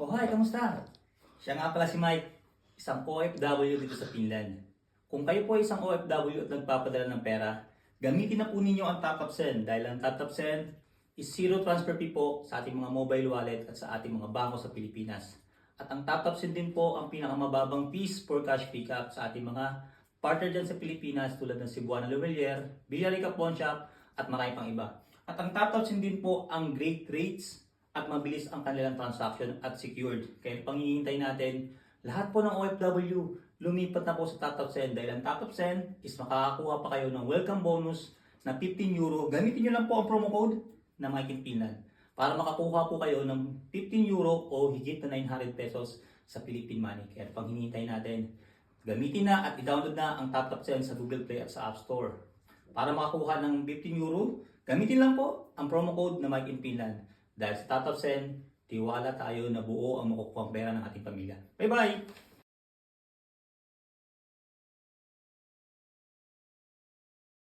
Oh, hi, kamusta? Siya nga pala si Mike, isang OFW dito sa Finland. Kung kayo po ay isang OFW at nagpapadala ng pera, gamitin na po ninyo ang Top Up Send dahil ang Top Up Send is zero transfer fee po sa ating mga mobile wallet at sa ating mga bangko sa Pilipinas. At ang Top Up Send din po ang pinakamababang fees for cash pickup sa ating mga partner dyan sa Pilipinas tulad ng Cebuana Lavalier, Villarica Pawn Shop at marami pang iba. At ang Top Up Send din po ang great rates at mabilis ang kanilang transaction at secured. Kaya panghihintay natin, lahat po ng OFW, lumipat na po sa Top Up Send dahil ang Top Up Send is makakakuha pa kayo ng welcome bonus na 15 euro. Gamitin nyo lang po ang promo code na Mike in Finland para makakuha po kayo ng 15 euro o higit na 900 pesos sa Philippine money. Kaya panghihintay natin, gamitin na at i-download na ang Top Up Send sa Google Play at sa App Store. Para makakuha ng 15 euro, gamitin lang po ang promo code na Mike in Finland. Dahil sa Top Up Send, tiwala tayo na buo ang makukuha pera ng ating pamilya. Bye-bye!